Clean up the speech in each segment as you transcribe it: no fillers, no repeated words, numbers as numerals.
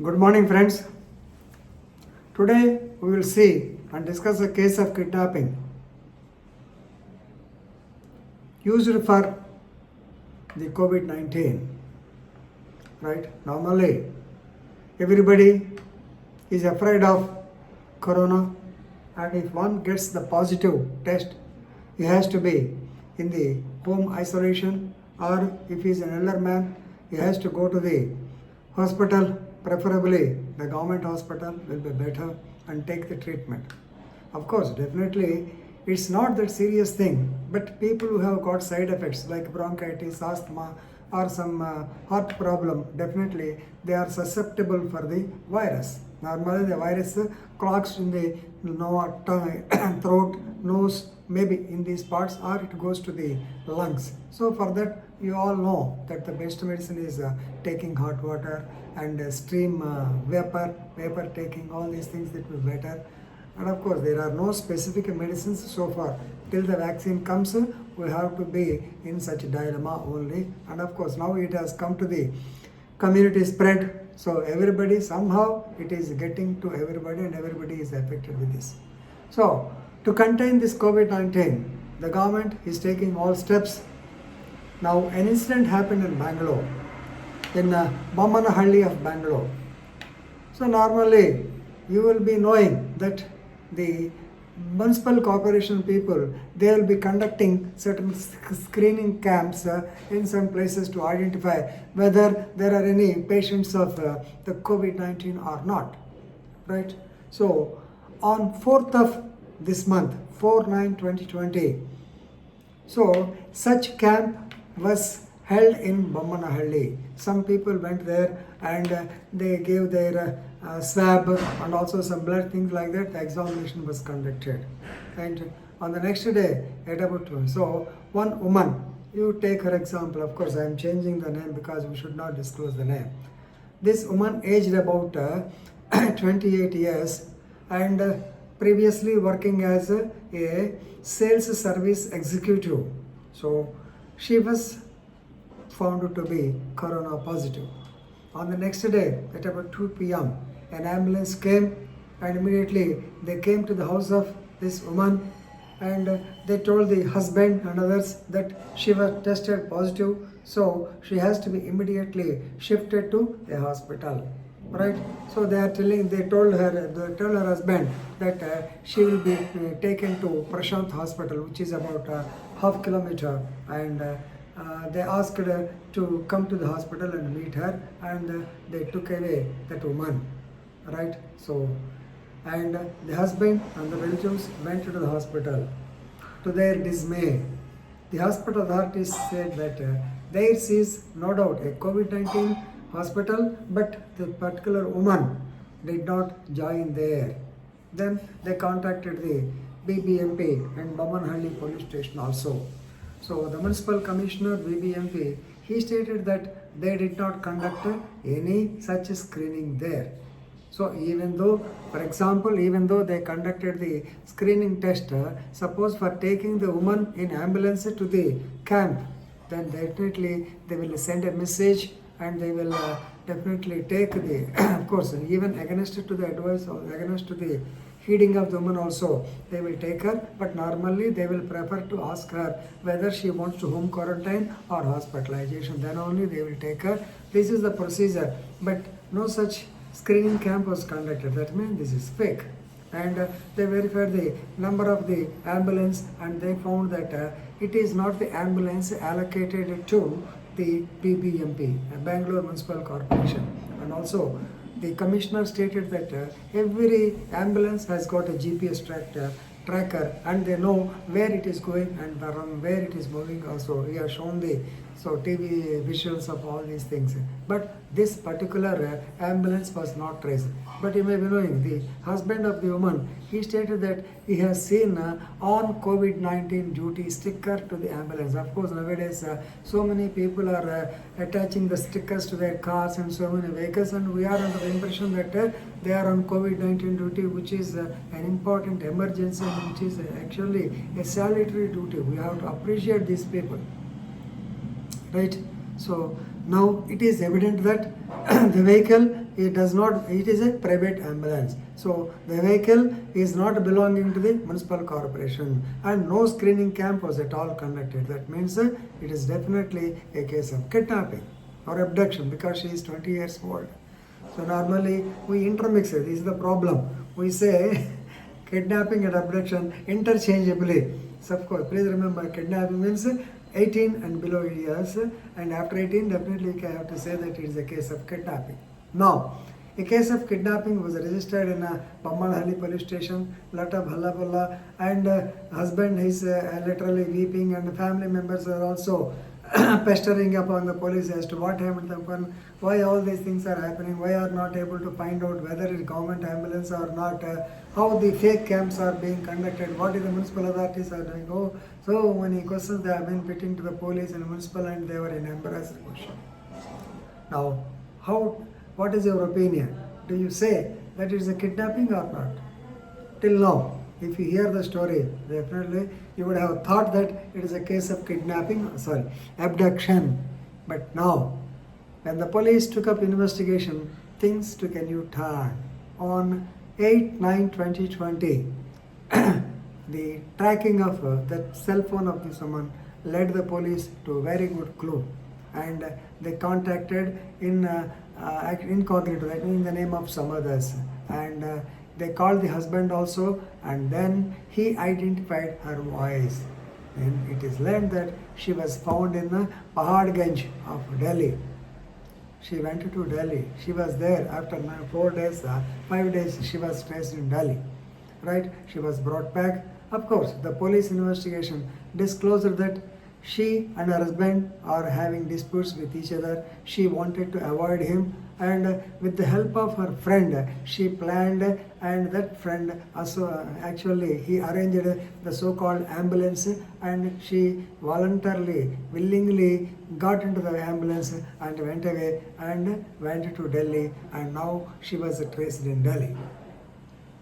Good morning, friends. Today we will see and discuss a case of kidnapping used for the COVID-19. Right? Normally, everybody is afraid of corona, and if one gets the positive test, he has to be in the home isolation, or if he is an elder man, he has to go to the hospital. Preferably the government hospital will be better and take the treatment. Of course, definitely it's not that serious thing, but people who have got side effects like bronchitis, asthma, or some heart problem, definitely they are susceptible for the virus. Normally the virus clogs in the tongue, throat, nose, maybe in these parts, or it goes to the lungs. So for that, you all know that the best medicine is taking hot water and steam vapor taking, all these things that will be better. And of course, there are no specific medicines so far. Till the vaccine comes, we have to be in such a dilemma only. And of course, now it has come to the community spread. So everybody, somehow it is getting to everybody and everybody is affected with this. So to contain this COVID-19, the government is taking all steps. Now an incident happened in Bangalore, in Bommanahalli of Bangalore. So normally you will be knowing that the municipal corporation people, they will be conducting certain screening camps in some places to identify whether there are any patients of the COVID-19 or not, right? So on 4th of this month, 4/9/2020, so such camp was held in Bommanahalli. Some people went there and they gave their swab and also some blood, things like that. The examination was conducted. And on the next day, at about 2, so one woman, you take her example, of course I am changing the name because we should not disclose the name. This woman aged about 28 years and previously working as a sales service executive. So she was found to be corona positive. On the next day, at about 2 p.m., an ambulance came and immediately they came to the house of this woman and they told the husband and others that she was tested positive, so she has to be immediately shifted to a hospital. Right? So they told her husband that she will be taken to Prashant Hospital, which is about half kilometer, and they asked her to come to the hospital and meet her, and they took away that woman, right? So, and the husband and the relatives went to the hospital. To their dismay, the hospital authorities said that theirs is no doubt a COVID-19 hospital, but the particular woman did not join there. Then they contacted the BBMP and Bommanahalli police station also. So the municipal commissioner, BBMP, he stated that they did not conduct any such screening there. So even though, for example, even though they conducted the screening test, suppose for taking the woman in ambulance to the camp, then definitely they will send a message and they will definitely take the, of course, even against to the advice or against to the heeding of the woman also, they will take her, but normally they will prefer to ask her whether she wants to home quarantine or hospitalization. Then only they will take her. This is the procedure, but no such screening camp was conducted. That means this is fake. And they verified the number of the ambulance and they found that it is not the ambulance allocated to the BBMP, Bangalore Municipal Corporation. And also the commissioner stated that every ambulance has got a GPS tracker and they know where it is going and around where it is moving also. We have shown the TV visuals of all these things. But this particular ambulance was not traced. But you may be knowing, the husband of the woman, he stated that he has seen on COVID-19 duty sticker to the ambulance. Of course, nowadays so many people are attaching the stickers to their cars and so many vehicles, and we are under the impression that they are on COVID-19 duty, which is an important emergency, which is actually a salutary duty. We have to appreciate these people. Right? So now it is evident that the vehicle, it is a private ambulance. So the vehicle is not belonging to the municipal corporation, and no screening camp was at all conducted. That means it is definitely a case of kidnapping or abduction, because she is 20 years old. So normally we intermix it. This is the problem. We say kidnapping and abduction interchangeably. So of course, please remember, kidnapping means 18 and below years, and after 18 definitely you have to say that it is a case of kidnapping. Now, a case of kidnapping was registered in a Bammalhalli police station, lot of halla balla, and husband is literally weeping, and the family members are also pestering upon the police as to what happened to them, why all these things are happening, why are not able to find out whether it is government ambulance or not, how the fake camps are being conducted, what is the municipal authorities are doing. Oh, so many questions they have been putting to the police and municipal, and they were in embarrassing position. Now, what is your opinion? Do you say that it is a kidnapping or not? Till now, if you hear the story, definitely you would have thought that it is a case of abduction. But now, when the police took up investigation, things took a new turn. On 8/9/2020, the tracking of that cell phone of this woman led the police to a very good clue, and they contacted in incognito, that means in the name of some others, and they called the husband also, and then he identified her voice. And it is learned that she was found in the Paharganj of Delhi. She went to Delhi. She was there after 4 days, 5 days she was traced in Delhi. Right? She was brought back. Of course, the police investigation disclosed that she and her husband are having disputes with each other. She wanted to avoid him, and with the help of her friend, she planned, and that friend also actually he arranged the so-called ambulance, and she voluntarily, willingly got into the ambulance and went away and went to Delhi, and now she was traced in Delhi.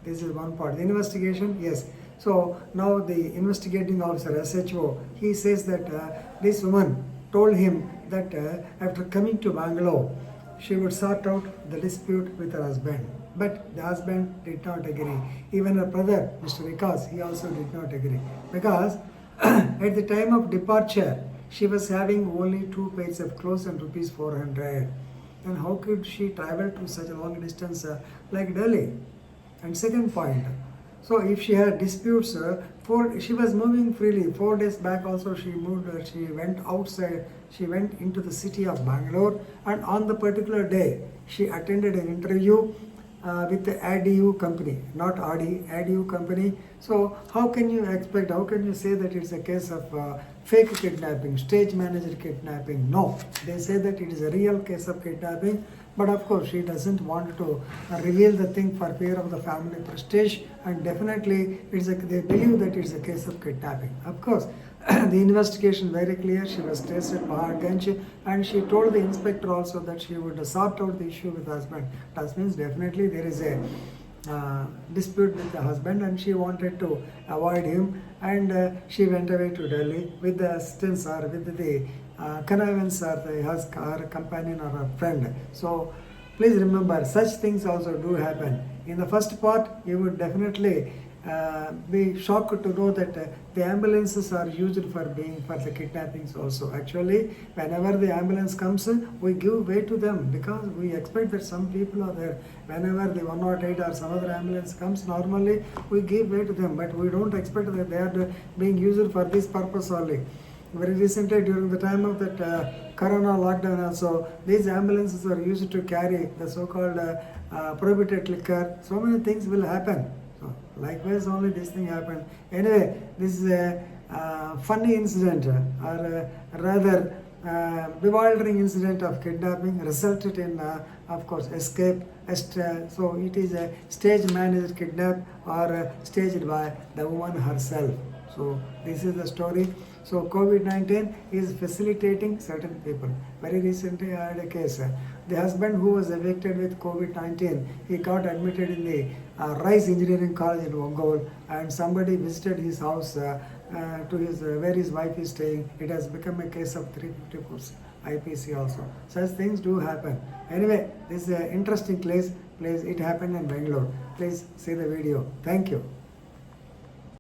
This is one part. The investigation, yes. So now the investigating officer, SHO, he says that this woman told him that after coming to Bangalore, she would sort out the dispute with her husband. But the husband did not agree. Even her brother, Mr. Vikas, he also did not agree. Because at the time of departure, she was having only 2 pairs of clothes and rupees 400. And how could she travel to such a long distance like Delhi? And second point, so if she had disputes, she was moving freely. 4 days back also she moved, she went outside, she went into the city of Bangalore, and on the particular day, she attended an interview with the ADU company, not ADI, ADU company. So how can you say that it's a case of fake kidnapping, stage manager kidnapping? No, they say that it is a real case of kidnapping. But of course, she doesn't want to reveal the thing for fear of the family prestige, and definitely they believe that it's a case of kidnapping. Of course, the investigation very clear. She was traced at Paharganj, and she told the inspector also that she would sort out the issue with the husband. That means definitely there is a dispute with the husband, and she wanted to avoid him, and she went away to Delhi with the assistance or with the connivance or her companion or her friend. So please remember, such things also do happen. In the first part, you would definitely be shocked to know that the ambulances are used for the kidnappings also. Actually, whenever the ambulance comes, we give way to them because we expect that some people are there. Whenever the 108 or some other ambulance comes, normally we give way to them, but we don't expect that they are being used for this purpose only. Very recently, during the time of that Corona lockdown also, these ambulances are used to carry the so-called prohibited liquor. So many things will happen. So, likewise, only this thing happened. Anyway, this is a funny incident, or rather bewildering incident of kidnapping resulted in, of course, escape. So it is a stage managed kidnap or staged by the woman herself. So this is the story. So COVID-19 is facilitating certain people. Very recently I had a case. The husband who was evicted with COVID-19, he got admitted in the Rice Engineering College in Ongole, and somebody visited his house where his wife is staying. It has become a case of 350 IPC also. Such things do happen. Anyway, this is an interesting place. It happened in Bangalore. Please see the video. Thank you.